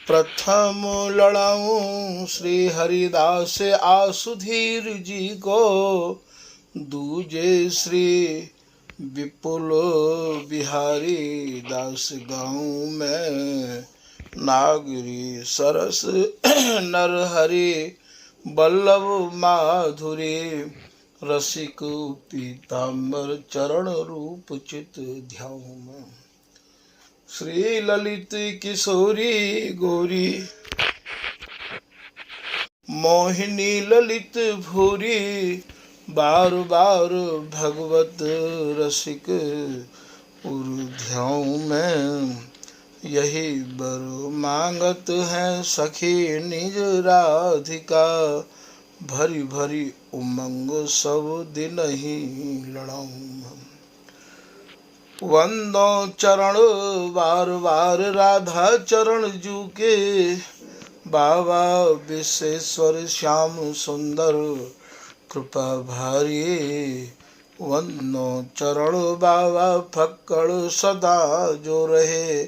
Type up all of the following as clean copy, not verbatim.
प्रथम लड़ाऊं श्री हरिदास आसुधीर जी को, दूजे श्री विपुल बिहारी दास गाऊं मैं। नागरी सरस नरहरि बल्लभ माधुरी, रसिक पीताम्बर चरण रूप चित ध्याऊं मैं। श्री ललित किशोरी गौरी, मोहिनी ललित भूरी, बार बार भगवत रसिक उर ध्याऊं मैं। यही बर मांगत है सखी निज राधिका, भरी भरी उमंग सब दिन ही लड़ाऊं। वंदो चरण बार बार राधा चरण जू के, बाबा विश्वेश्वर श्याम सुंदर कृपा भारी। वंदो चरण बाबा फक्कड़ सदा जो रहे,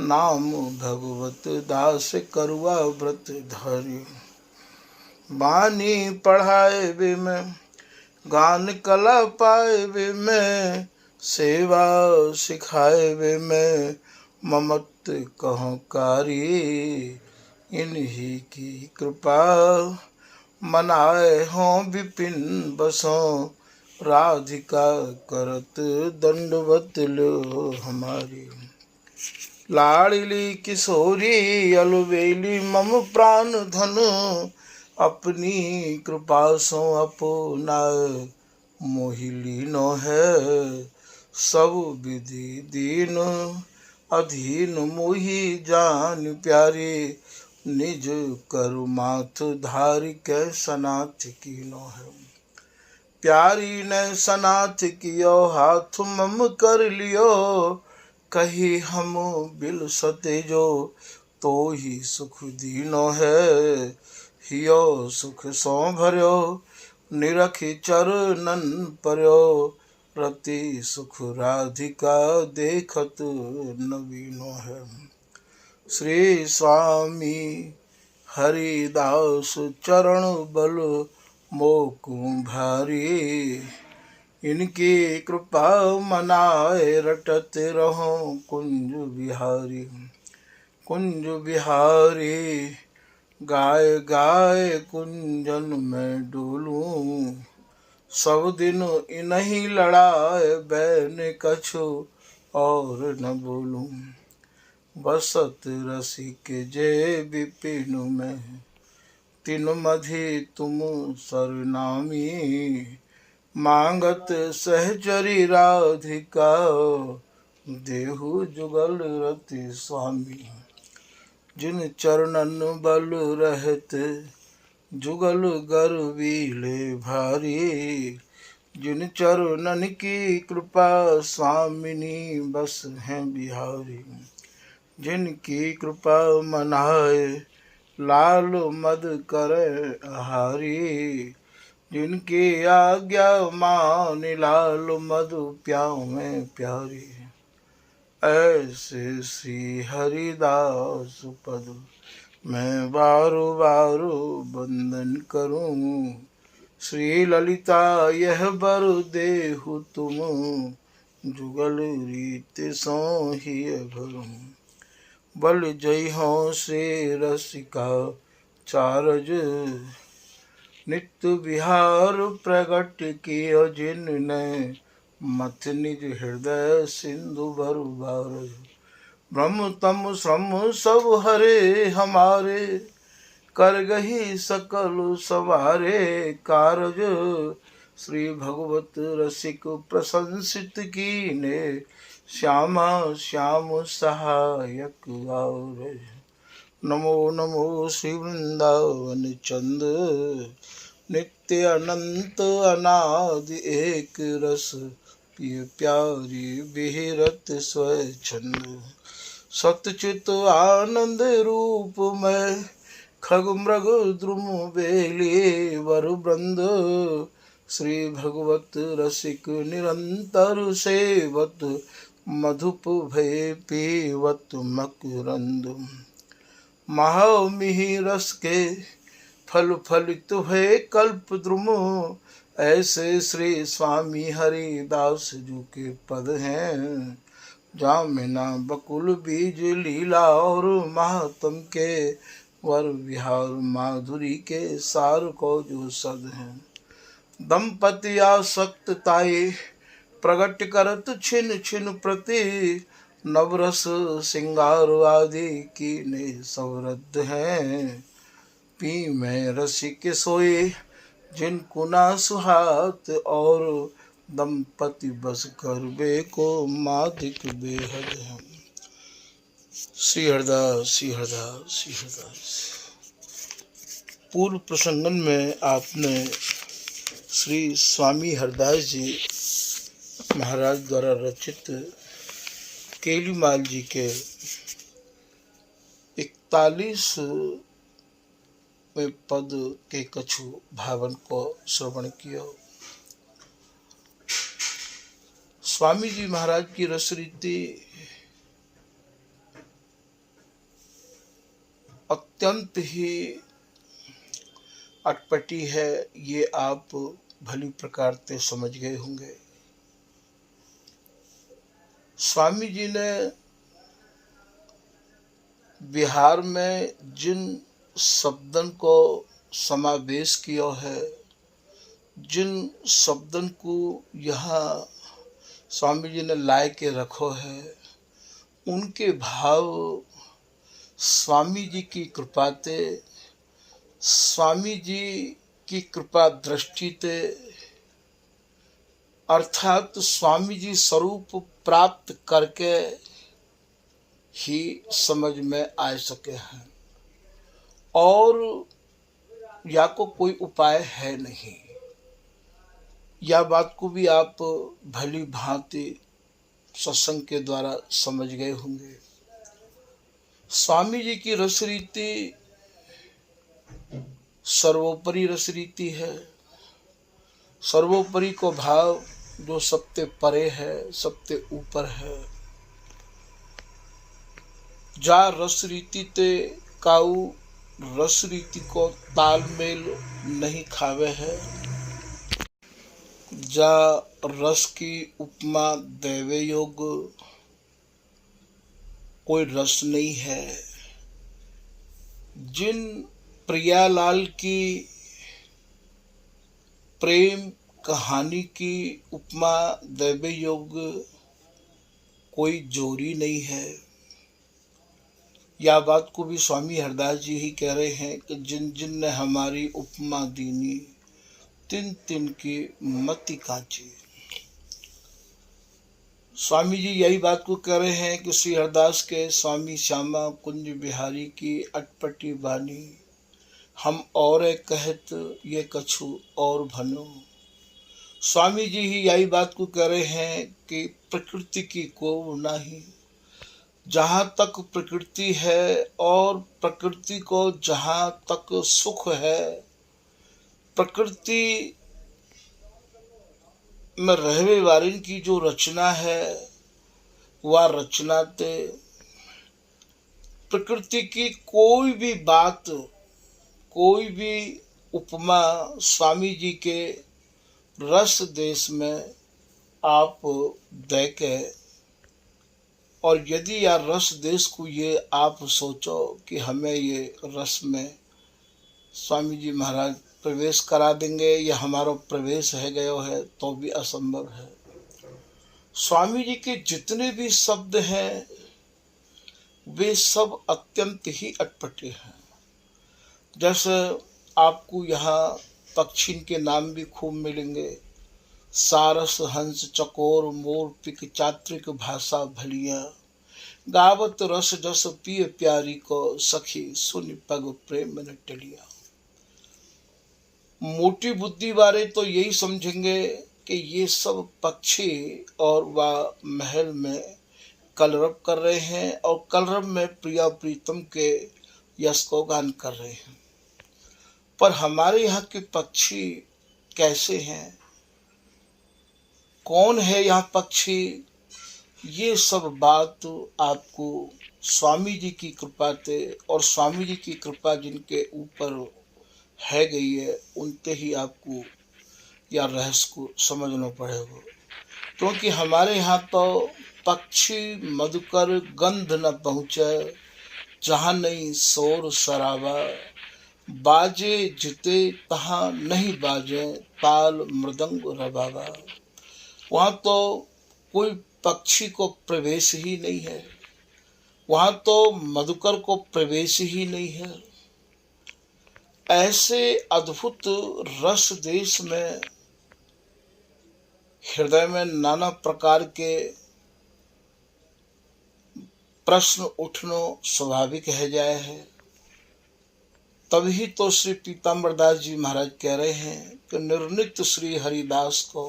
नाम भगवत दास करुआ व्रत धारी। बानी पढ़ाए वे में, गान कला पाए वे में, सेवा सिखाए वे में, ममत कहो कारी। इन्हीं की कृपा मनाए हों विपिन बसों, राधिका करत दंडवत लो हमारी। लाडली किशोरी अलबेली मम प्राण धन, अपनी कृपा सो अपना मोहिलीनो है। सब विधि दीन अधीन मोहि जान प्यारी, निज करु माथ धारि कै सनाथ कीनो है। प्यारी ने सनाथ कियो हाथ मम कर लियो, कही हम बिल सते जो तो ही सुख दीनो है। हियो सुख सो भर्यो निरखि चरणन पर्यो, रति सुख राधिका देखत नवीनो है। श्री स्वामी हरिदास चरण बल मोकु भारी, इनकी कृपा मनाए रटत रहो कुंज बिहारी। कुंज बिहारी गाय गाय कुंजन में डोलूं, सब दिन इन्हीं लड़ाए बैन कछु और न बोलूं। बसत रसिक जे विपिन में, तिन मधि तुम सरनामी। मांगत सहचरी राधिका, देहु जुगल रति स्वामी। जिन चरणन बल रहत जुगल गर्वीले भारी, जिन चरणन की कृपा स्वामिनी बस हैं बिहारी। जिनकी कृपा मनाए लाल मद करे आहारी, जिनकी आज्ञा मान लाल मधु प्यावे प्यारी। ऐसे श्री हरिदास पद मैं बारो बारो बंदन करूं, श्री ललिता यह बर देहु तुम, जुगल रीत सो ही भरूं। बल जय हो श्री रसिका चारज, नित्य विहार प्रगट कियो जिनने, मथ निज हृदय सिंधु भरु बार। ब्रह्म तम श्रम सब हरे हमारे, कर गही सकल सवारे कारज। श्री भगवत रसिक प्रशंसित कीने, श्यामा श्याम सहायक और। नमो नमो श्री वृंदावन चंद, नित्य अनंत अनादि एक रस, पिय प्यारी विहरत स्वच्छंद। सतचित आनंद रूप में, खग मृग द्रुम बेली वर वृंद। श्री भगवत रसिक निरंतर सेवत, मधुप भय पीवत मकरंद। महामिहि रस के फल फलित है कल्प द्रुम। ऐसे श्री स्वामी हरिदास जी के पद हैं। जामिना बकुल बीज लीला और महात्म के वर विहार माधुरी के सार को जो सद हैं। दंपति आसक्त ताये प्रगट करत छिन छिन प्रति। नवरस सिंगार आदि की ने सवरद्ध हैं। पी में रसिक सोए जिनको ना सुहात। और दंपति बस करबे को मादिक बेहद है। श्री हरदास श्री हरदास श्री हरदास। पूर्व प्रसंगन में आपने श्री स्वामी हरदास जी महाराज द्वारा रचित केलीमाल जी के 41वें पद के कछु भावन को श्रवण किया। स्वामी जी महाराज की रसरीति अत्यंत ही अटपटी है, ये आप भली प्रकार से समझ गए होंगे। स्वामी जी ने बिहार में जिन शब्दन को समावेश किया है, जिन शब्दन को यहाँ स्वामी जी ने लाए के रखो है, उनके भाव स्वामी जी की कृपा ते, स्वामी जी की कृपा दृष्टि ते, अर्थात स्वामी जी स्वरूप प्राप्त करके ही समझ में आ सके हैं। और या को कोई उपाय है नहीं। यह बात को भी आप भली भांति सत्संग के द्वारा समझ गए होंगे। स्वामी जी की रसरीति सर्वोपरि रसरीति है। सर्वोपरि को भाव जो सबसे परे है, सबसे ऊपर है। जा रस रीति ते काऊ रस रीति को तालमेल नहीं खावे है। जा रस की उपमा देवे योग कोई रस नहीं है। जिन प्रियालाल की प्रेम कहानी की उपमा देवे योग कोई जोरी नहीं है। यह बात को भी स्वामी हरदास जी ही कह रहे हैं कि जिन जिन ने हमारी उपमा दीनी, तिन तिन की मति कांची। स्वामी जी यही बात को कह रहे हैं कि श्री हरदास के स्वामी श्यामा कुंज बिहारी की अटपटी बानी, हम और कहत ये कछु और भनो। स्वामी जी ही यही बात को कह रहे हैं कि प्रकृति की को नहीं। जहाँ तक प्रकृति है और प्रकृति को जहाँ तक सुख है, प्रकृति में रहने वाले की जो रचना है, वह रचना ते प्रकृति की कोई भी बात, कोई भी उपमा स्वामी जी के रस देश में आप दे के, और यदि या रस देश को ये आप सोचो कि हमें ये रस में स्वामी जी महाराज प्रवेश करा देंगे या हमारा प्रवेश है गयो है, तो भी असंभव है। स्वामी जी के जितने भी शब्द हैं वे सब अत्यंत ही अटपटे हैं। जैसे आपको यहाँ पक्षी के नाम भी खूब मिलेंगे। सारस हंस चकोर मोर पिक चात्रिक भाषा भलिया। गावत रस जस पिय प्यारी को सखी सुन पग प्रेम न टलिया। मोटी बुद्धि वाले तो यही समझेंगे कि ये सब पक्षी और वह महल में कलरव कर रहे हैं और कलरव में प्रिया प्रीतम के यश को गान कर रहे हैं। पर हमारे यहाँ के पक्षी कैसे हैं, कौन है यहाँ पक्षी, ये सब बात आपको स्वामी जी की कृपा थे, और स्वामी जी की कृपा जिनके ऊपर है गई है उनते ही आपको या रहस्य को समझना पड़ेगा। क्योंकि हमारे यहाँ तो पक्षी मधुकर गंध न पहुँचे, जहाँ नहीं शोर शराबा, बाजे जिते तहाँ नहीं बाजे, ताल मृदंग रबाबा। वहाँ तो कोई पक्षी को प्रवेश ही नहीं है, वहाँ तो मधुकर को प्रवेश ही नहीं है। ऐसे अद्भुत रस देश में हृदय में नाना प्रकार के प्रश्न उठनो स्वाभाविक है जाए है। तभी तो श्री पीताम्बर दास जी महाराज कह रहे हैं कि निर्नित श्री हरिदास को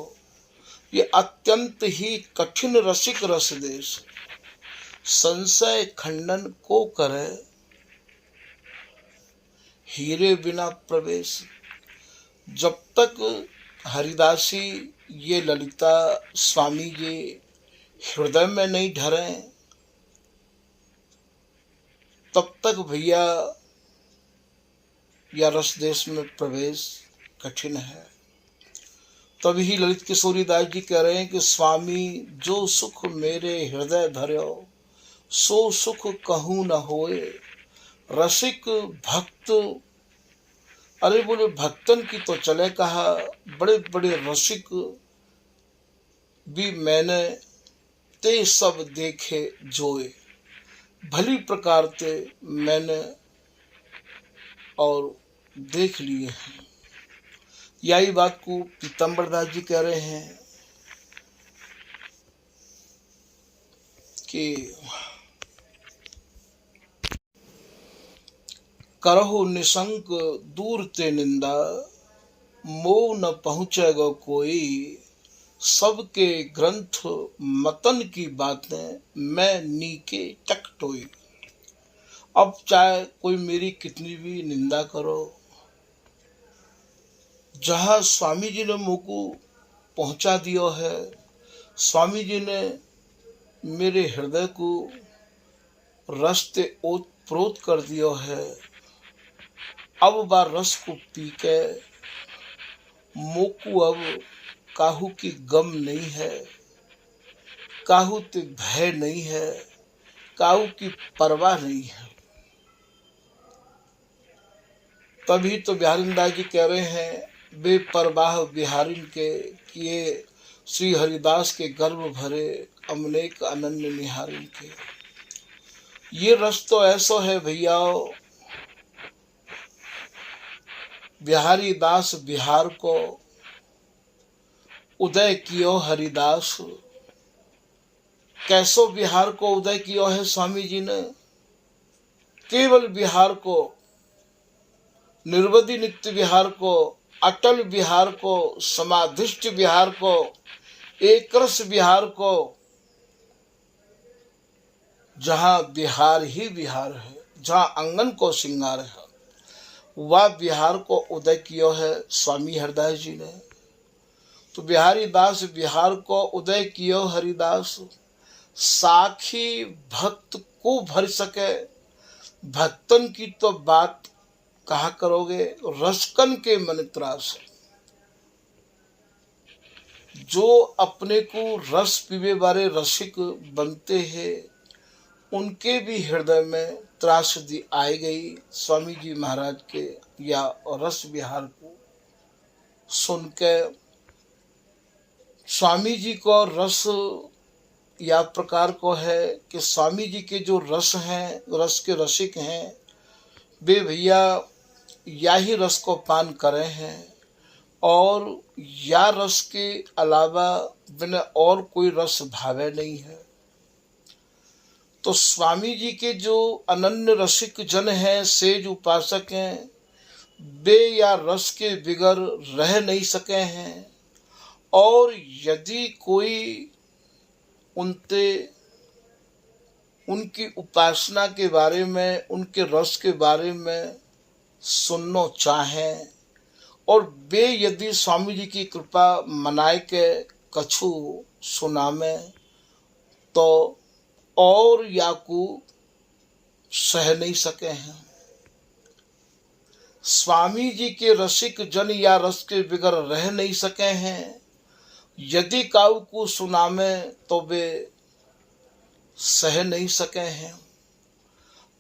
ये अत्यंत ही कठिन रसिक रस देश, संशय खंडन को करे हीरे बिना प्रवेश। जब तक हरिदासी ये ललिता स्वामी जी हृदय में नहीं ढरे, तब तक भैया या रस देश में प्रवेश कठिन है। तभी ललित किशोरी दास जी कह रहे हैं कि स्वामी जो सुख मेरे हृदय धर्यो, सो सुख कहूँ न होए, रसिक भक्त। अरे बोले भक्तन की तो चले कहा, बड़े बड़े रसिक भी मैंने ते सब देखे जोए, भली प्रकार से मैंने और देख लिए हैं। यही बात को पीताम्बर दास जी कह रहे हैं कि करहो निशंक दूर ते निंदा, मोह न पहुँचेगा कोई, सबके ग्रंथ मतन की बातें मैं नीके टकटोई। अब चाहे कोई मेरी कितनी भी निंदा करो, जहाँ स्वामी जी ने मुझको पहुँचा दिया है, स्वामी जी ने मेरे हृदय को रस्ते ओत प्रोत कर दिया है। अब बार रस को पी के मोकू अब काहू की गम नहीं है, काहू ते भय नहीं है, काहू की परवाह नहीं है। तभी तो बिहारिंदास जी कह रहे हैं बेपरवाह बिहारिन के किए, श्री हरिदास के गर्भ भरे अमनेक अनन्य निहारिन के। ये रस तो ऐसा है भैया, बिहारी दास बिहार को उदय कियो हरिदास। कैसो बिहार को उदय किया है स्वामी जी ने, केवल बिहार को, निर्वधि नित्य बिहार को, अटल बिहार को, समाधिष्ट बिहार को, एकरस बिहार को, जहां बिहार ही बिहार है, जहां आंगन को श्रृंगार है, वह बिहार को उदय किया है स्वामी हरिदास जी ने। तो बिहारी दास बिहार को उदय कियो हरिदास, साखी भक्त को भर सके। भक्तन की तो बात कहा करोगे, रसकन के मन त्रास। जो अपने को रस पीवे वाले रसिक बनते हैं, उनके भी हृदय में त्रासदी आई गई स्वामी जी महाराज के या रस विहार को सुन के। स्वामी जी को रस या प्रकार को है कि स्वामी जी के जो रस हैं, रस के रसिक हैं, वे भैया या ही रस को पान करे हैं, और या रस के अलावा बिना और कोई रस भावे नहीं है। तो स्वामी जी के जो अनन्य रसिक जन हैं, सेज उपासक हैं, वे या रस के बिगर रह नहीं सके हैं। और यदि कोई उनकी उपासना के बारे में, उनके रस के बारे में सुनना चाहें, और वे यदि स्वामी जी की कृपा मनाए के कछु सुनामे, तो और याकू सह नहीं सके हैं। स्वामी जी के रसिक जन या रस के बिगर रह नहीं सके हैं। यदि काऊ को सुनामे तो वे सह नहीं सके हैं।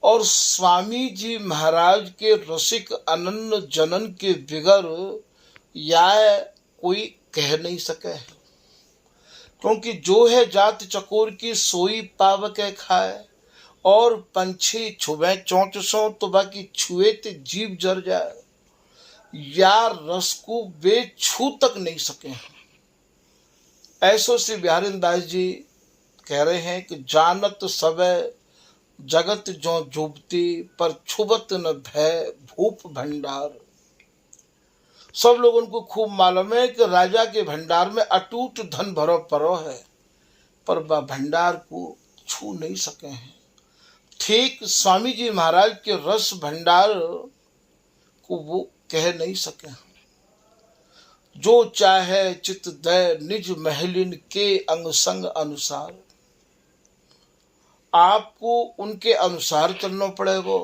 और स्वामी जी महाराज के रसिक अनन्य जनन के बिगर या कोई कह नहीं सके है। क्योंकि जो है जात चकोर की सोई पाव के खाए, और पंछी छुए चोंच सो तो बाकी छुए ते जीव जर जाए। या रस को वे छू तक नहीं सके हैं। ऐसो श्री बिहारी दास जी कह रहे हैं कि जानत सबे जगत जो जुबती, पर छुबत न भय भूप भंडार। सब लोगों को खूब मालूम है कि राजा के भंडार में अटूट धन भरो परो है, पर वह भंडार को छू नहीं सके हैं। ठीक स्वामी जी महाराज के रस भंडार को वो कह नहीं सके। जो चाहे चित दय निज महलिन के अंग संग अनुसार। आपको उनके अनुसार चलना पड़ेगा।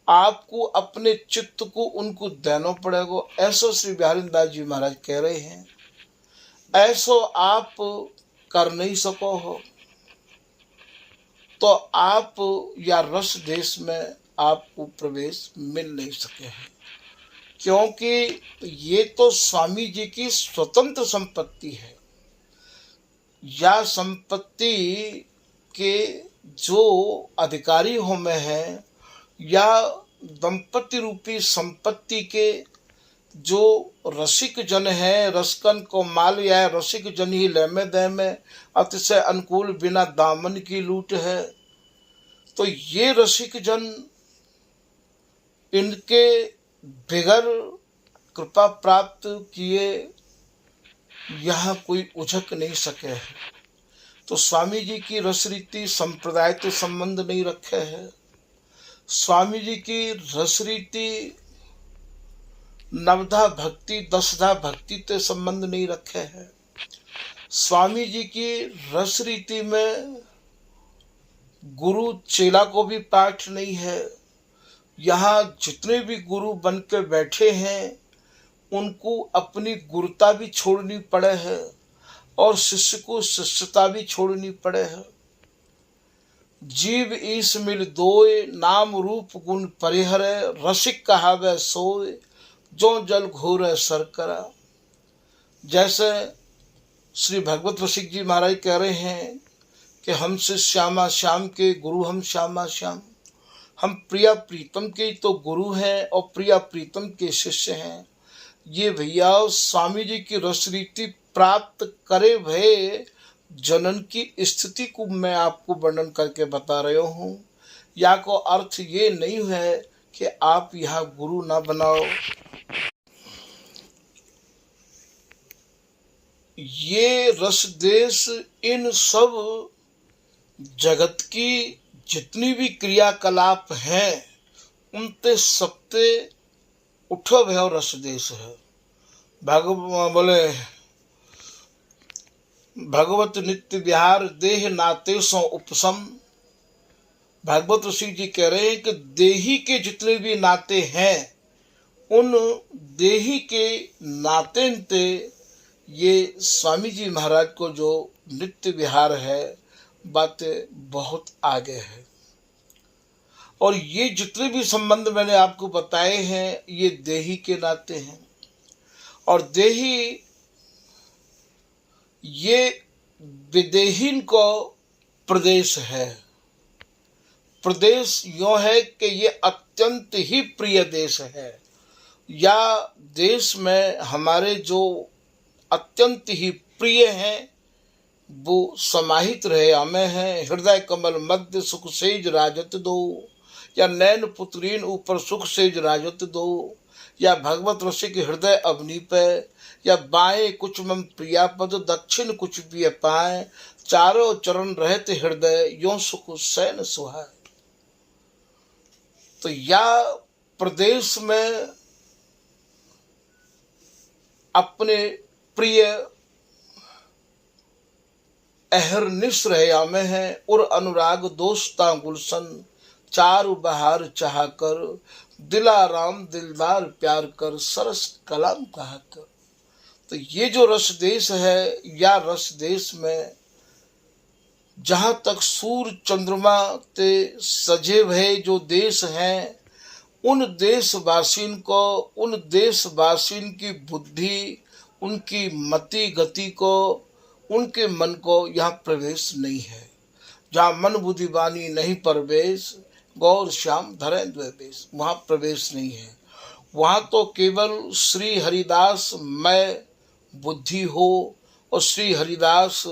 आपको अपने चित्त को उनको देना पड़ेगा। ऐसो श्री बिहारी दास जी महाराज कह रहे हैं। ऐसो आप कर नहीं सको हो तो आप या रस देश में आपको प्रवेश मिल नहीं सके हैं। क्योंकि ये तो स्वामी जी की स्वतंत्र संपत्ति है। या संपत्ति के जो अधिकारी हो में हैं, या दंपति रूपी संपत्ति के जो रसिक जन है, रसकन को माल या रसिक जन ही लेमे दे में अतिशय अनुकूल बिना दामन की लूट है। तो ये रसिक जन इनके बिगर कृपा प्राप्त किए यहाँ कोई उझक नहीं सके है। तो स्वामी जी की रस रीति संप्रदाय तो संबंध नहीं रखे है। स्वामी जी की रस रीति नवधा भक्ति दसधा भक्ति ते संबंध नहीं रखे हैं। स्वामी जी की रस रीति में गुरु चेला को भी पाठ नहीं है। यहाँ जितने भी गुरु बन के बैठे हैं उनको अपनी गुरुता भी छोड़नी पड़े है, और शिष्य को शिष्यता भी छोड़नी पड़े है। जीव ईस मिल दोय, नाम रूप गुण परिहरे, रसिक कहावे सोय, जो जल घोर सरकरा। जैसे श्री भगवत रसिक जी महाराज कह रहे हैं कि हमसे श्यामा श्याम के गुरु हम श्यामा श्याम। हम प्रिया प्रीतम के तो गुरु हैं और प्रिया प्रीतम के शिष्य हैं। ये भैया स्वामी जी की रस रीति प्राप्त करे भय जनन की स्थिति को मैं आपको वर्णन करके बता रहा हूँ। या को अर्थ ये नहीं है कि आप यहाँ गुरु ना बनाओ। ये रस देश इन सब जगत की जितनी भी क्रियाकलाप हैं उनते सबते उठो भय रस देश है। बोले भगवत नित्य विहार देह नाते सो उपसम। भागवत ऋषि जी कह रहे हैं कि देही के जितने भी नाते हैं उन देही के नाते ये स्वामी जी महाराज को जो नित्य विहार है बातें बहुत आगे है। और ये जितने भी संबंध मैंने आपको बताए हैं ये देही के नाते हैं। और देही ये विदेहीन को प्रदेश है। प्रदेश यूँ है कि ये अत्यंत ही प्रिय देश है। या देश में हमारे जो अत्यंत ही प्रिय हैं वो समाहित रहे हमें हैं। हृदय कमल मध्य सुख सेज राजत दो, या नैन पुत्रीन ऊपर सुख सेज राजत दो, या भगवत रसिक हृदय अवनी पे, या बाएं कुछ मम प्रिया पद दक्षिण कुछ भी पाए, चारों चरण रहते हृदय यो सुख सैन सुहाय। तो या प्रदेश में अपने प्रिय अहरनिश रहे में है, और अनुराग दोस्ता गुलशन चार बहार चाह कर, दिलाराम दिलदार प्यार कर, सरस कलाम कहा कर। तो ये जो रस देश है, या रस देश में जहाँ तक सूर्य चंद्रमा ते सजे भय जो देश हैं, उन देशवासियों को, उन देशवासियों की बुद्धि, उनकी मति गति को, उनके मन को यहाँ प्रवेश नहीं है। जहाँ मन बुद्धि वाणी नहीं प्रवेश, गौर श्याम धरे द्वेष, वहाँ प्रवेश नहीं है। वहाँ तो केवल श्री हरिदास मैं बुद्धि हो, और श्री हरिदास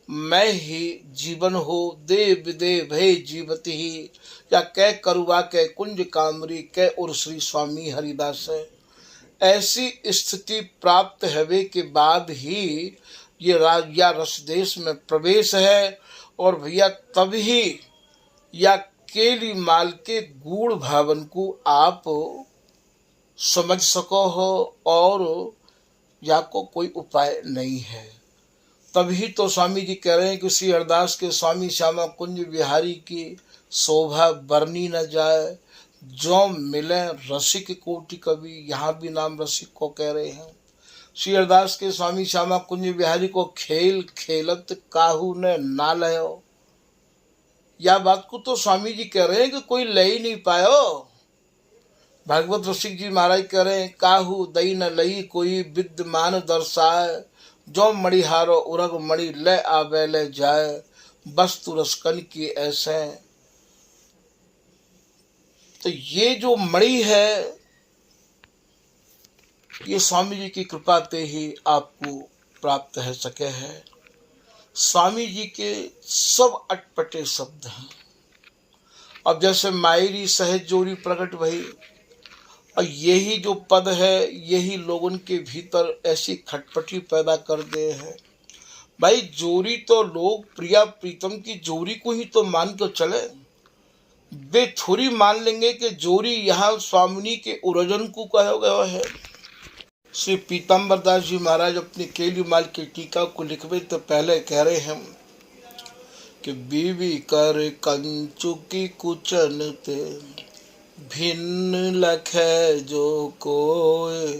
मैं ही जीवन हो। देव देव भय जीवत ही, या कै करुआ कै कुंज कामरी कै उर श्री स्वामी हरिदास है। ऐसी स्थिति प्राप्त होने के बाद ही ये या रस देश में प्रवेश है। और भैया तभी या केली माल के गूढ़ भावन को आप समझ सको हो, और या को कोई उपाय नहीं है। तभी तो स्वामी जी कह रहे हैं कि श्री हरिदास के स्वामी श्यामा कुंज बिहारी की शोभा बरनी न जाए, जो मिले रसिक कोटि कवि। यहाँ भी नाम रसिक को कह रहे हैं। श्री हरिदास के स्वामी श्यामा कुंज बिहारी को खेल खेलत काहू ने ना लयो, या बात को तो स्वामी जी कह रहे हैं कि कोई ले ही नहीं पायो। भागवत रसिक जी महाराज कह रहे हैं, काहू दई न लई कोई विद्यमान दर्शाए, जो मणिहारो उरग मणि ले आवे ले जाए, वस्तु रसकन की ऐसे। तो ये जो मणि है, ये स्वामी जी की कृपा से ही आपको प्राप्त है सके है। स्वामी जी के सब अटपटे शब्द हैं। अब जैसे मायरी सहज जोरी प्रकट भई, और यही जो पद है, यही लोगों के भीतर ऐसी खटपटी पैदा कर दे है। भाई जोरी तो लोग प्रिया प्रीतम की जोरी को ही तो मान कर चले, वे थोड़ी मान लेंगे कि जोरी यहाँ स्वामिनी के उरजन को कहा गया है। श्री पीताम्बर दास जी महाराज अपनी केली माल की टीका को लिखवे तो पहले कह रहे हैं कि बीवी कर कंचुकी कुचन ते, भिन्न लखे जो कोय,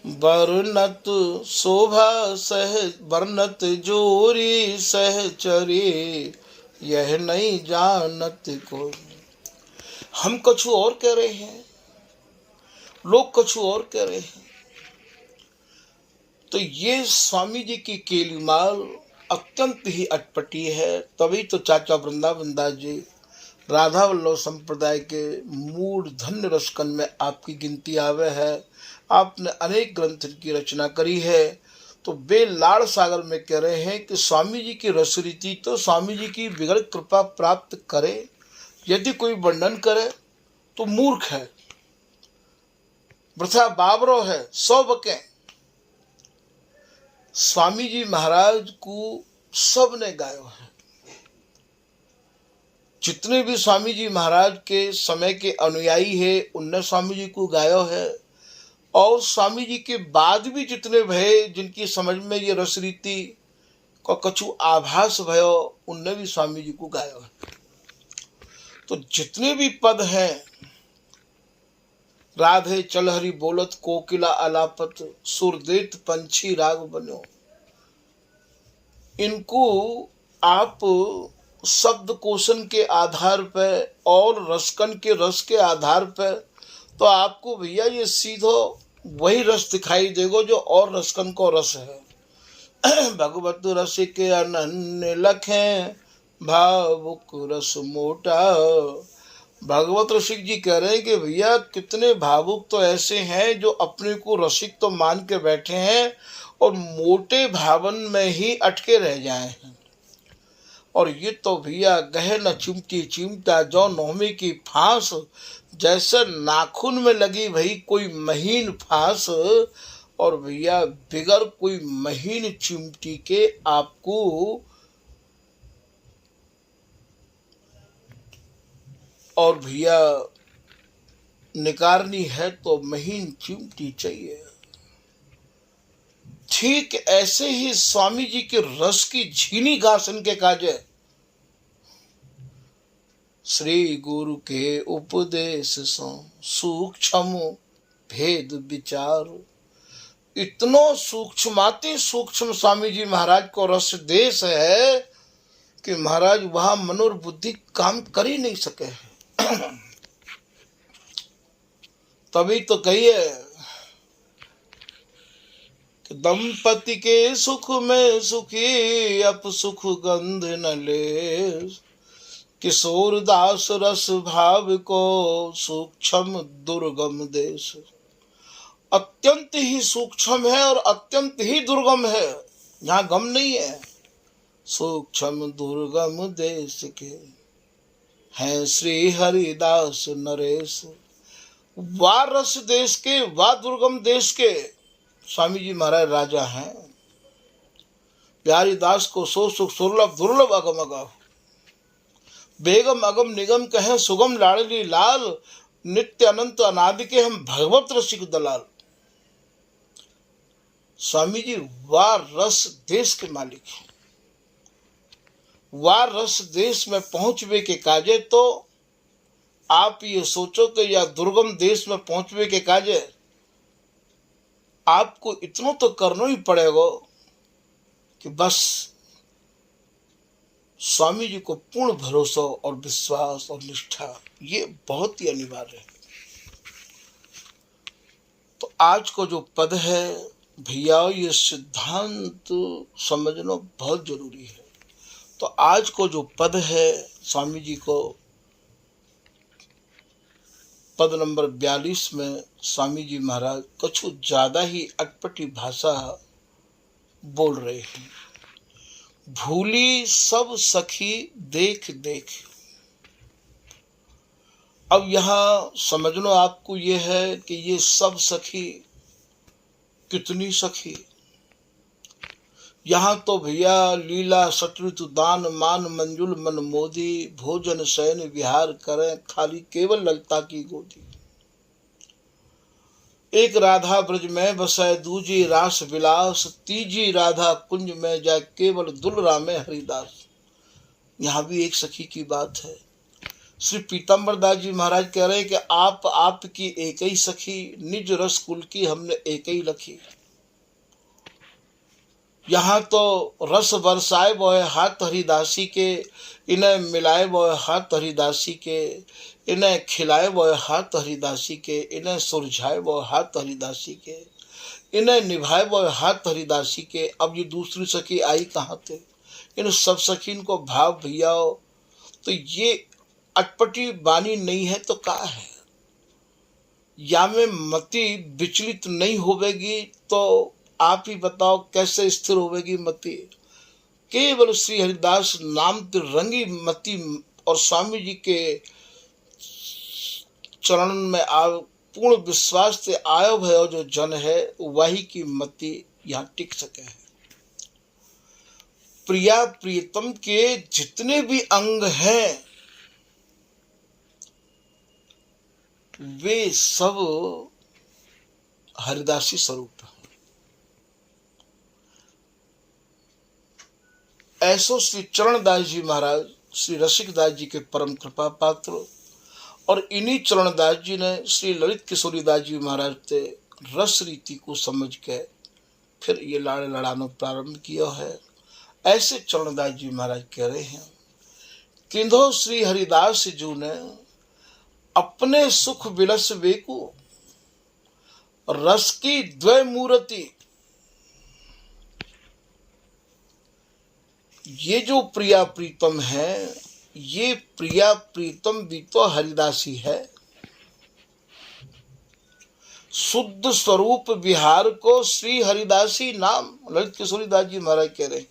बरनत शोभा सह बरनत जोरी सहचरी, यह नहीं जानत कोई। हम कछु और कह रहे हैं, लोग कछु और कह रहे हैं। तो ये स्वामी जी की केलीमाल अत्यंत ही अटपटी है। तभी तो चाचा वृंदावन दास जी राधा वल्लभ संप्रदाय के मूल धन्य रसकन में आपकी गिनती आवे है। आपने अनेक ग्रंथ की रचना करी है। तो वे लाड़ सागर में कह रहे हैं कि स्वामी जी की रसरीति तो स्वामी जी की बिगड़ कृपा प्राप्त करे, यदि कोई वर्णन करे तो मूर्ख है, वृथा बाबरो है, सौ बके। स्वामी जी महाराज को सबने गायो है। जितने भी स्वामी जी महाराज के समय के अनुयायी है, उनने स्वामी जी को गायो है। और स्वामी जी के बाद भी जितने भय, जिनकी समझ में ये रस रीति का कछु आभास भयो, उनने भी स्वामी जी को गायो है। तो जितने भी पद हैं, राधे चलहरी बोलत कोकिला अलापत, सुरदेत पंछी राग बनो, इनको आप शब्द कोशन के आधार पर और रसकन के रस के आधार पर, तो आपको भैया ये सीधो वही रस दिखाई देगा जो और रसकन को रस है। भगवत रस के अनन्य लखें, भावुक रस मोटा। भगवत रसिक जी कह रहे हैं कि भैया कितने भावुक तो ऐसे हैं जो अपने को रसिक तो मान के बैठे हैं और मोटे भावन में ही अटके रह जाए हैं। और ये तो भैया गहे न चिमटी चिमटा जो नौमी की फांस, जैसे नाखून में लगी भाई कोई महीन फांस, और भैया बिगर कोई महीन चिमटी के आपको और भैया निकारनी है तो महीन चिमटी चाहिए। ठीक ऐसे ही स्वामी जी के रस की झीनी घासन के काजे श्री गुरु के उपदेश सो सूक्ष्म भेद विचार। इतनो सूक्ष्माति सूक्ष्म स्वामी जी महाराज को रस देश है कि महाराज वहां मनोबुद्धि काम कर ही नहीं सके। तभी तो कहिए कि दंपति के सुख में सुखी अप सुख गंध न ले, किशोर दास रस भाव को सूक्ष्म दुर्गम देश। अत्यंत ही सूक्ष्म है और अत्यंत ही दुर्गम है, यहाँ गम नहीं है। सूक्ष्म दुर्गम देश के हैं श्री हरिदास नरेश। वा रस देश के, वा दुर्गम देश के स्वामी जी महाराज राजा हैं। प्यारी दास को सो सुख सुरलभ दुर्लभ अगम अगाव, बेगम अगम निगम कहें सुगम लाडली लाल, नित्य अनंत अनादि के हम भगवत रसिक दलाल। स्वामी जी वा रस देश के मालिक हैं। वा रस देश में पहुंचवे के काजे तो आप ये सोचो कि या दुर्गम देश में पहुंचवे के काजे आपको इतना तो करना ही पड़ेगा कि बस स्वामी जी को पूर्ण भरोसा और विश्वास और निष्ठा, ये बहुत ही अनिवार्य है। तो आज को जो पद है भैया, ये सिद्धांत समझना बहुत जरूरी है। तो आज को जो पद है स्वामी जी को पद नंबर 42 में स्वामी जी महाराज कुछ ज्यादा ही अटपटी भाषा बोल रहे हैं। भूली सब सखी देख देख। अब यहाँ समझना आपको ये है कि ये सब सखी कितनी सखी। यहाँ तो भैया लीला सटृतु दान मान मंजुल मन मोदी, भोजन शयन विहार करें खाली केवल ललता की गोदी। एक राधा ब्रज में बसे दूजी रास विलास, तीजी राधा कुंज में जाए केवल दुलरा में हरिदास। यहाँ भी एक सखी की बात है। श्री पीताम्बर दास जी महाराज कह रहे हैं कि आपकी एक ही सखी, निज रस कुल की हमने एक ही लखी। यहाँ तो रस बरसाए बोए हाथ हरिदासी के, इन्हें मिलाए बोए हाथ हरिदासी के, इन्हें खिलाए बोए हाथ हरिदासी के, इन्हें सुरझाए बोए हाथ हरिदासी के, इन्हें निभाए बोए हाथ हरिदासी के। अब ये दूसरी सखी आई कहाँ थे? इन सब सखीन को भाव भैया तो ये अटपटी बानी नहीं है तो क्या है? या में मति विचलित नहीं होवेगी तो आप ही बताओ कैसे स्थिर होवेगी मति? केवल श्री हरिदास नाम रंगी मति और स्वामी जी के चरण में पूर्ण विश्वास से आयो भयो जो जन है, वही की मति यहाँ टिक सके है। प्रिया प्रियतम के जितने भी अंग हैं वे सब हरिदासी स्वरूप है। ऐसो श्री चरणदास जी महाराज श्री रसिकदास जी के परम कृपा पात्र, और इन्हीं चरणदास जी ने श्री ललित किशोरी दास जी महाराज से रस रीति को समझ के फिर ये लाड़ लड़ाना प्रारंभ किया है। ऐसे चरणदास जी महाराज कह रहे हैं, किंधो श्री हरिदास जी ने अपने सुख विलस वेकु, रस की द्वय मूर्ति। ये जो प्रिया प्रीतम है, ये प्रिया प्रीतम भी तो हरिदासी है। शुद्ध स्वरूप विहार को श्री हरिदासी नाम ललित किशोरी दास जी महाराज कह रहे हैं।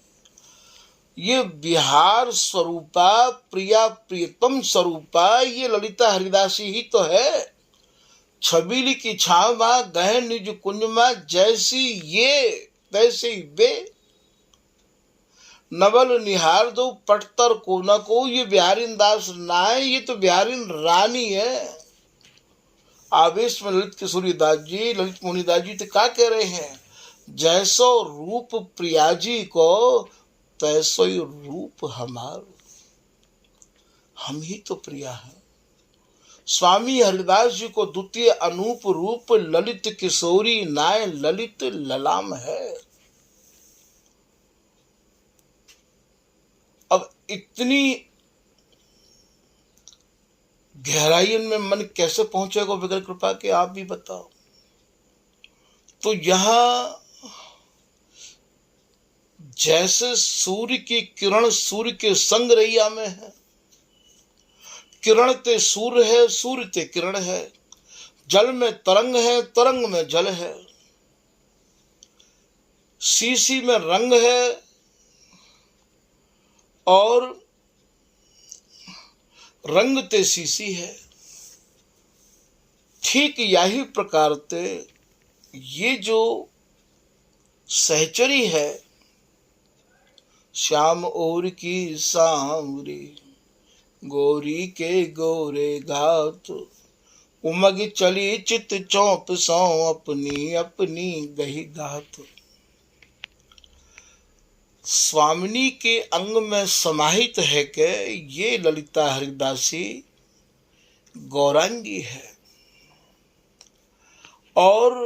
ये विहार स्वरूपा प्रिया प्रियतम स्वरूपा ये ललिता हरिदासी ही तो है। छबीली की छाव माँ गहन निज कुंज माँ, जैसी ये तैसे ही वे। नवल निहार दो पटतर को न को, ये बिहारीन दास ना है, ये तो बिहारीन रानी है। आवेश में ललित किशोरी दास जी, ललित मोहनी दास जी तो क्या कह रहे हैं? जैसो रूप प्रिया जी को तैसो ही रूप हमार। हम ही तो प्रिया हैं। स्वामी हरिदास जी को द्वितीय अनूप रूप ललित किशोरी नाय ललित ललाम है। अब इतनी गहराई में मन कैसे पहुंचेगा बगैर कृपा के, आप भी बताओ। तो यहां जैसे सूर्य की किरण सूर्य के संग रैया में है, किरण ते सूर्य है, सूर्य ते किरण है, जल में तरंग है, तरंग में जल है, शीशी में रंग है और रंग ते शीशी है। ठीक यही प्रकार ते ये जो सहचरी है, श्याम और की सांवरी गोरी के गोरे घात, उमग चली चित चौप सौ अपनी अपनी गही घात। स्वामिनी के अंग में समाहित है कि ये ललिता हरिदासी गौरांगी है और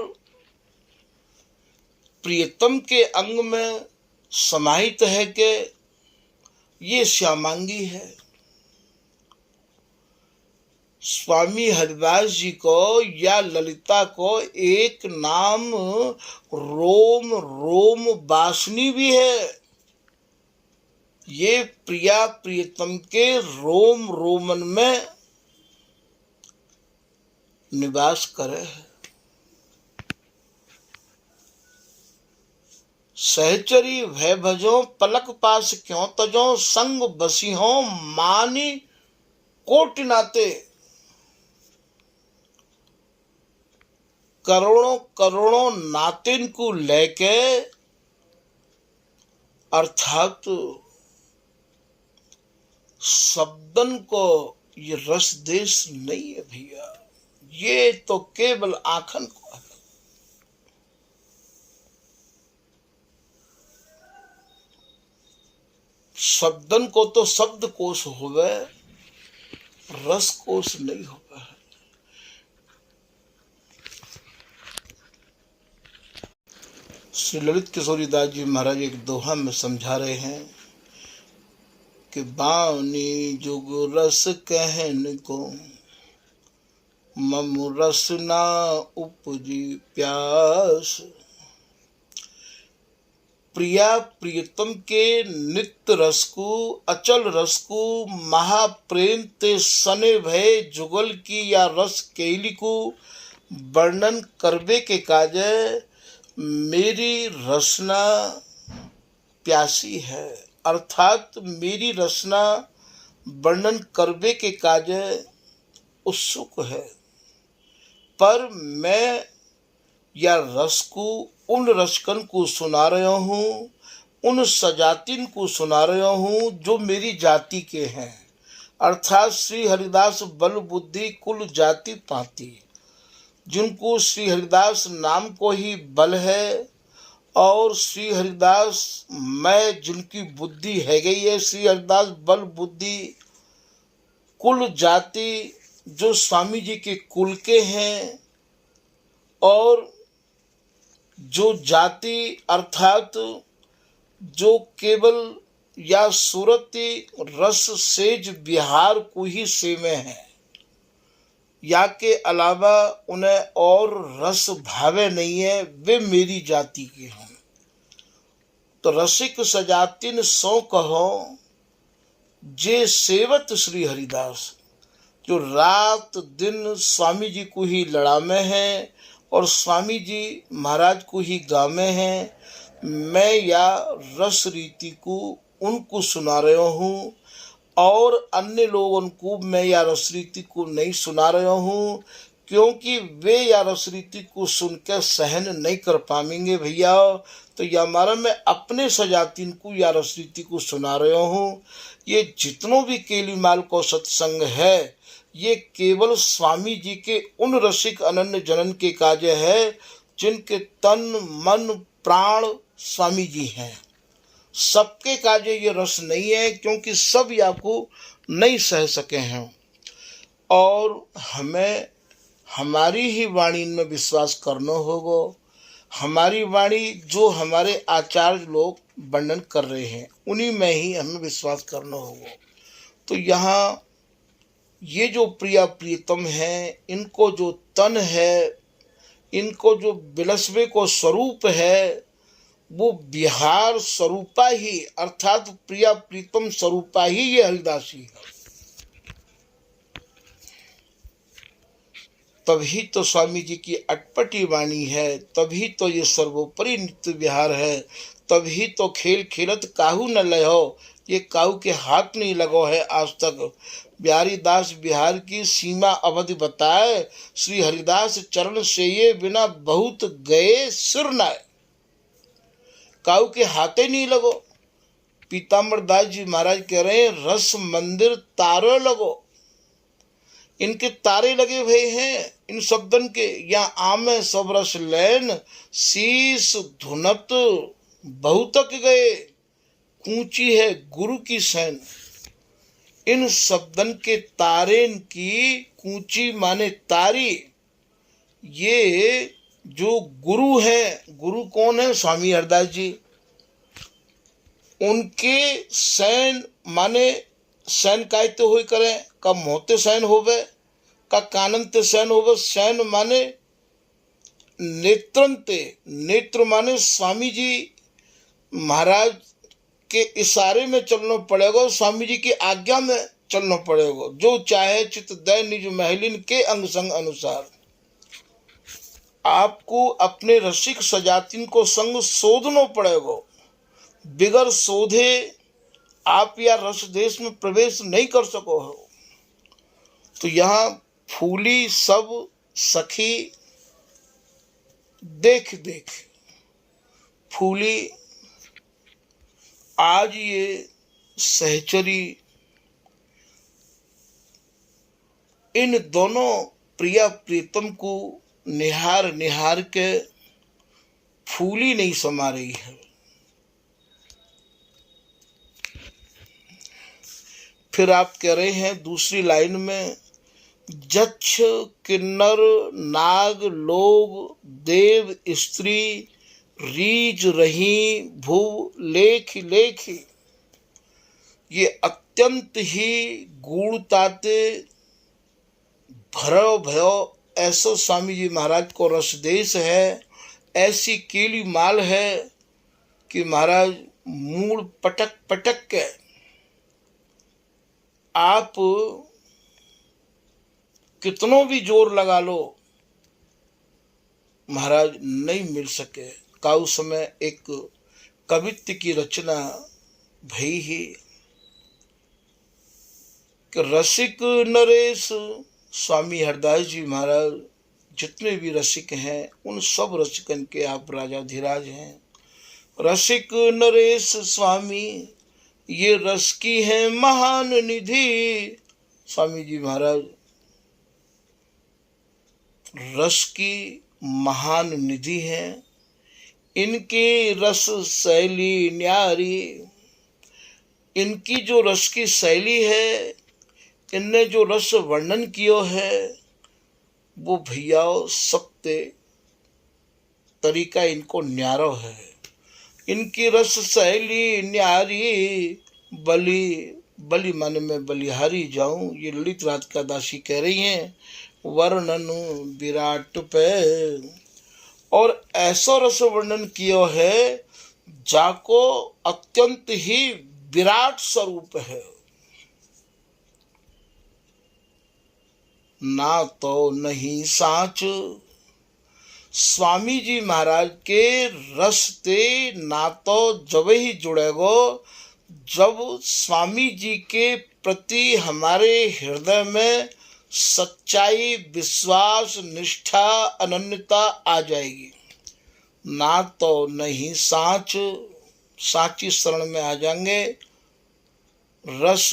प्रियतम के अंग में समाहित है कि ये श्यामांगी है। स्वामी हरिदास जी को या ललिता को एक नाम रोम रोम वासनी भी है। ये प्रिया प्रियतम के रोम रोमन में निवास करे है। सहचरी भय भजो पलक पास क्यों तजो, संग बसी हो मानी कोटि नाते। करोड़ों करोड़ों नातिन को लेके, अर्थात शब्दन को ये रस देश नहीं है भैया, ये तो केवल आखन को है। शब्दन को तो शब्द कोश होवे, रस कोश नहीं होवे। श्री ललित किशोरी दास जी महाराज एक दोहा में समझा रहे हैं कि बानी जुग रस कहन को, मम रस ना उपजी प्यास। प्रिया प्रियतम के नित्य रस को, अचल रस को, महाप्रेम ते सने भय जुगल की या रस केली को वर्णन करबे के काजे मेरी रसना प्यासी है। अर्थात मेरी रसना वर्णन करबे के काजे उत्सुक है, पर मैं या रस को उन रसकन को सुना रहा हूँ, उन सजातिन को सुना रहा हूँ जो मेरी जाति के हैं। अर्थात श्री हरिदास बल बुद्धि कुल जाति पाती, जिनको श्री हरिदास नाम को ही बल है और श्री हरिदास मैं जिनकी बुद्धि है गई है। श्री हरिदास बल बुद्धि कुल जाति जो स्वामी जी के कुल के हैं, और जो जाति अर्थात जो केवल या सूरती रस सेज बिहार को ही सेवे हैं, या के अलावा उन्हें और रस भावे नहीं है, वे मेरी जाति के हैं। तो रसिक सजातिन सो कहो जे सेवत श्री हरिदास, जो रात दिन स्वामी जी को ही लड़ामे हैं और स्वामी जी महाराज को ही गामे हैं। मैं या रस रीति को उनको सुना रहा हूँ और अन्य लोगों को मैं या रस रीति को नहीं सुना रहा हूँ, क्योंकि वे या रस रीति को सुनकर सहन नहीं कर पाएंगे भैया। तो या हमारा मैं अपने सजातिन को या रस रीति को सुना रहा हूँ। ये जितनों भी केलीमाल को सत्संग है, ये केवल स्वामी जी के उन रसिक अनन्य जनन के कार्य है जिनके तन मन प्राण स्वामी जी हैं। सबके काजे ये रस नहीं है, क्योंकि सब या को नहीं सह सके हैं। और हमें हमारी ही वाणी में विश्वास करना होगा। हमारी वाणी जो हमारे आचार्य लोग वर्णन कर रहे हैं उन्हीं में ही हमें विश्वास करना होगा। तो यहाँ ये जो प्रिया प्रीतम है, इनको जो तन है, इनको जो बिलसवे को स्वरूप है, वो बिहार स्वरूपा ही अर्थात प्रिया प्रीतम स्वरूपा ही ये हरिदासी है। तभी तो स्वामी जी की अटपटी वाणी है, तभी तो ये सर्वोपरि नित्य विहार है, तभी तो खेल खेलत काहू न लहो, ये काहू के हाथ नहीं लगो है आज तक। बिहारी दास बिहार की सीमा अवधि बताए, श्री हरिदास चरण से ये बिना बहुत गए सिर नाय, काहू के हाथे नहीं लगो। पीताम्बर दास जी महाराज कह रहे हैं रस मंदिर तारो लगो, इनके तारे लगे हुए हैं इन शब्दन के। या आमे सब रस लैन शीस धुनत बहुतक गए, ऊंची है गुरु की सैन। इन शब्दन के तारेन की कूची माने तारी। ये जो गुरु है, गुरु कौन है? स्वामी हरदास जी। उनके सैन माने सैन कायते हुए करें का मोते सैन होवे का काननते सैन होवे। सैन माने नेत्रंते, नेत्र माने स्वामी जी महाराज के इशारे में चलना पड़ेगा, स्वामी जी की आज्ञा में चलना पड़ेगा। जो चाहे चित दय निज महलिन के अंग संग अनुसार। आपको अपने रसिक सजातिन को संग शोधना पड़ेगा। बिगर शोधे आप या रस देश में प्रवेश नहीं कर सको हो। तो यहाँ फूली सब सखी देख देख, फूली आज ये सहचरी इन दोनों प्रिया प्रीतम को निहार निहार के फूली नहीं समा रही है। फिर आप कह रहे हैं दूसरी लाइन में, जच्छ किन्नर नाग लोग देव स्त्री रीज रही भुव लेख लेख। ये अत्यंत ही गूढ़ताते भरो भयो ऐसो स्वामी जी महाराज को रसदेश है। ऐसी कीली माल है कि महाराज मूल पटक पटक के आप कितनों भी जोर लगा लो महाराज नहीं मिल सके। का उस समय एक कवित्व की रचना भई ही कि रसिक नरेश स्वामी हरदास जी महाराज जितने भी रसिक हैं उन सब रसिकन के आप राजाधिराज हैं। रसिक नरेश स्वामी ये रस की है महान निधि। स्वामी जी महाराज रस की महान निधि हैं। इनकी रस शैली न्यारी, इनकी जो रस की शैली है, इनने जो रस वर्णन किया है वो भैया सबते तरीका इनको न्यारो है। इनकी रस शैली न्यारी, बलि बलि मन में बलिहारी जाऊं, ये ललित राधिका दासी कह रही हैं। वर्णन विराट पे और ऐसा रस वर्णन किया है जाको अत्यंत ही विराट स्वरूप है। ना तो नहीं साच स्वामी जी महाराज के रसते ना तो जब ही जुड़ेगो जब स्वामी जी के प्रति हमारे हृदय में सच्चाई, विश्वास, निष्ठा, अनन्यता आ जाएगी। ना तो नहीं साच, साची शरण में आ जाएंगे। रस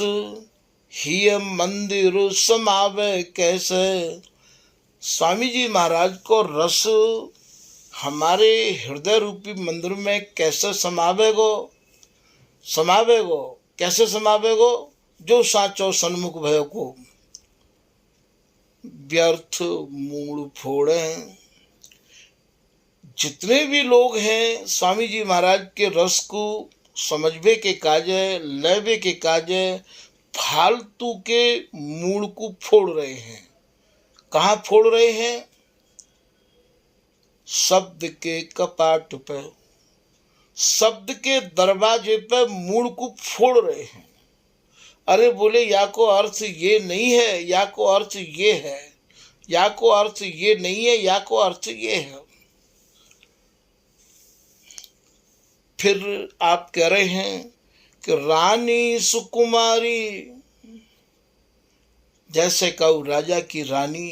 ही मंदिर समावे कैसे, स्वामी जी महाराज को रस हमारे हृदय रूपी मंदिर में कैसे समावेगो। समावेगो। कैसे समावेगो? जो साचो सन्मुख भयो को व्यर्थ मूड फोड़े। जितने भी लोग हैं स्वामी जी महाराज के रस को समझवे के काजे, लेवे के काजे फालतू के मूड को फोड़ रहे हैं। कहाँ फोड़ रहे हैं? शब्द के कपाट पे, शब्द के दरवाजे पे मूड को फोड़ रहे हैं। अरे बोले या को अर्थ ये नहीं है, या को अर्थ ये है, या को अर्थ ये नहीं है, या को अर्थ ये है। फिर आप कह रहे हैं कि रानी सुकुमारी, जैसे कहू राजा की रानी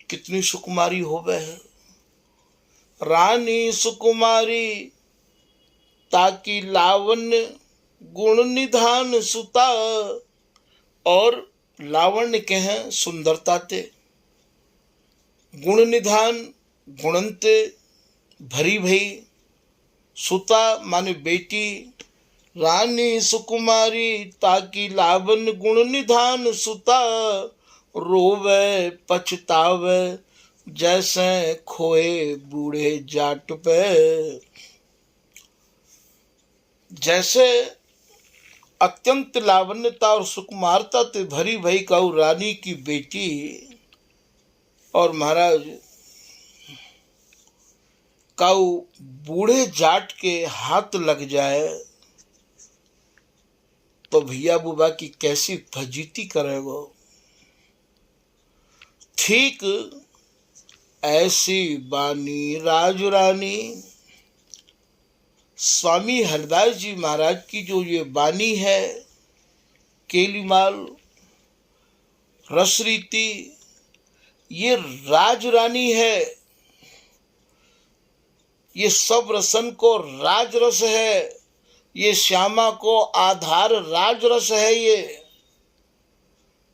कितनी सुकुमारी हो गए है। रानी सुकुमारी ताकि लावण्य गुण निधान सुता, और लावण्य के हैं सुंदरता ते, गुण निधान गुणंते भरी भई, सुता माने बेटी। रानी सुकुमारी ताकि लावण्य गुण निधान सुता, रोवे पछतावे जैसे खोए बूढ़े जाट पे। जैसे अत्यंत लावण्यता और सुकुमारता से भरी भई कहू रानी की बेटी, और महाराज कहू बूढ़े जाट के हाथ लग जाए तो भैया बुबा की कैसी फजीती करेगो। ठीक ऐसी बानी राज रानी। स्वामी हरदास जी महाराज की जो ये बानी है, केलीमाल रसरीति, ये राज रानी है। ये सब रसन को राज रस है, ये श्यामा को आधार राज रस है। ये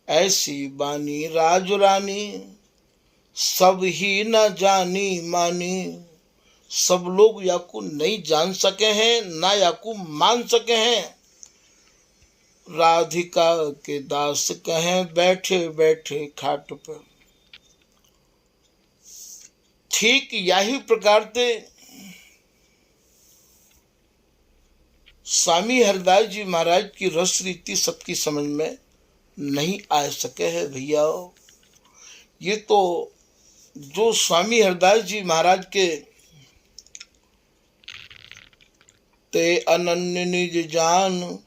ऐसी बानी राज रानी, सब ही न जानी मानी। सब लोग याकू नहीं जान सके हैं, ना याकू मान सके हैं। राधिका के दास कहें बैठे बैठे खाट पर। ठीक यही प्रकार से स्वामी हरदास जी महाराज की रस रीति सबकी समझ में नहीं आ सके है भैया। ये तो जो स्वामी हरदास जी महाराज के ते अनन्य निज जान,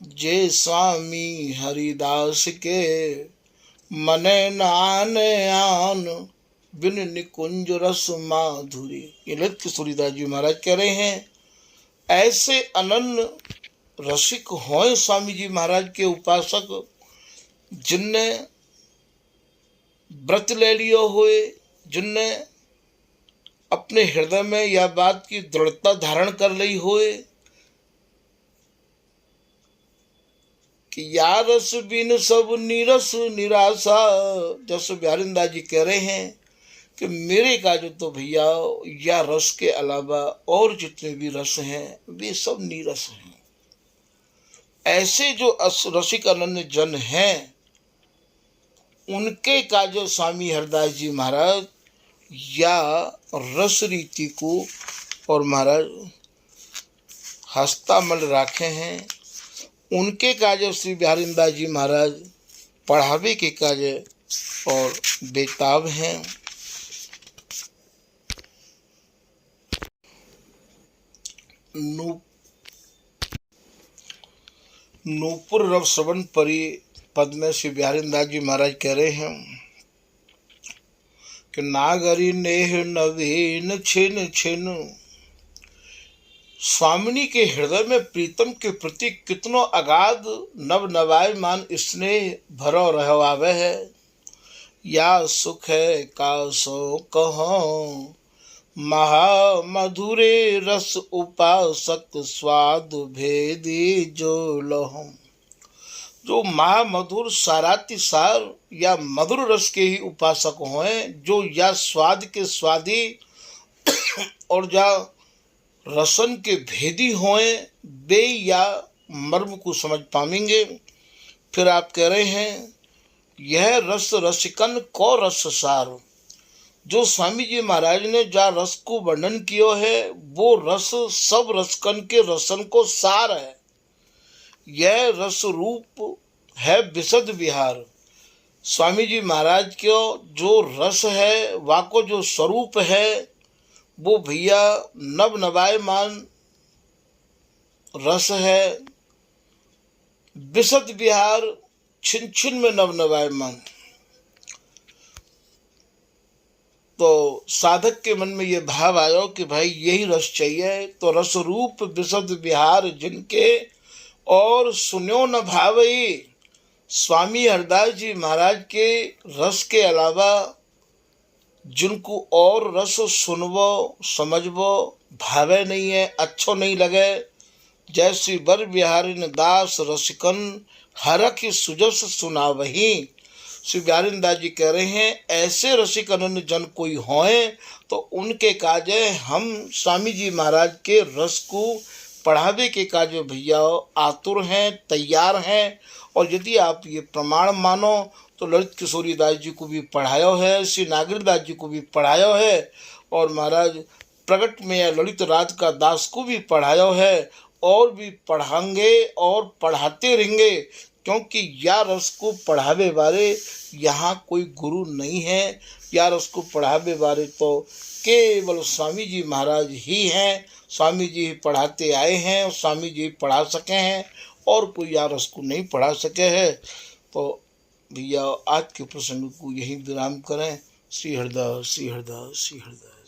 जे स्वामी हरिदास के मने नान आन, बिन निकुंज रस माधुरी। ये ललित किशोरीदास जी महाराज कह रहे हैं, ऐसे अनन्य रसिक हों स्वामी जी महाराज के उपासक, जिनने व्रत ले लियो हुए, जिनने अपने हृदय में यह बात की दृढ़ता धारण कर ली होए कि या रस बिन सब नीरस निराशा। जैसे बिहारिंदा जी कह रहे हैं कि मेरे का जो तो भैया या रस के अलावा और जितने भी रस हैं वे सब नीरस हैं। ऐसे जो रसिक अनन्य जन हैं, उनके का जो स्वामी हरदास जी महाराज या रस रीति को और महाराज हस्तामल राखे हैं, उनके काज श्री बिहारिंदास जी महाराज पढ़ावे के काज और बेताब हैं। नूपुर रव श्रवण परी पद में श्री बिहारिंदास जी महाराज कह रहे हैं कि नागरी नेह नवीन छिन छिन। स्वामिनी के हृदय में प्रीतम के प्रति कितनो अगाध नव नवायमान स्नेह भरो रहवावे है। या सुख है का सो कहो, महा मधुरे रस उपासक स्वाद भेदी जो लहो। जो महामधुर सारातिसार या मधुर रस के ही उपासक हों, जो या स्वाद के स्वादी और या रसन के भेदी होए वे या मर्म को समझ पाएंगे। फिर आप कह रहे हैं यह रस रसिकन को रस सार। जो स्वामी जी महाराज ने जहाँ रस को वर्णन किया है वो रस सब रसकन के रसन को सार है। यह रस रूप है विशद विहार। स्वामी जी महाराज को जो रस है वाको जो स्वरूप है वो भैया नव नवायमान रस है। विशद विहार छिन छिन में नव नवायमान। तो साधक के मन में ये भाव आयो कि भाई यही रस चाहिए। तो रस रूप विशद विहार जिनके और सुन्यो न भावई। स्वामी हरदास जी महाराज के रस के अलावा जिनको और रस सुनवो समझवो भावे नहीं है, अच्छो नहीं लगे। जैसी बर बिहारी दास रसिकन हरख सुजस सुनावही। श्री बिहारी दास जी कह रहे हैं ऐसे रसिक अनन्य जन कोई होए तो उनके काजे हम स्वामी जी महाराज के रस को पढ़ावे के काजे भैया आतुर हैं, तैयार हैं। और यदि आप ये प्रमाण मानो तो ललित किशोरी दास जी को भी पढ़ाया है, श्री नागेंद्र दास जी को भी पढ़ाया है, और महाराज प्रगट में या ललित राज का दास को भी पढ़ाया है, और भी पढ़ाएंगे और पढ़ाते रहेंगे। क्योंकि या रस को पढ़ावे वाले यहाँ कोई गुरु नहीं है। या रस को पढ़ावे वाले तो केवल स्वामी जी महाराज ही हैं। स्वामी जी पढ़ाते आए हैं और स्वामी जी पढ़ा सके हैं, और कोई या रस को नहीं पढ़ा सके हैं। तो भैया आज के प्रसंग को यहीं विराम करें। श्री हरदास, श्री हरदास, श्री हरदास।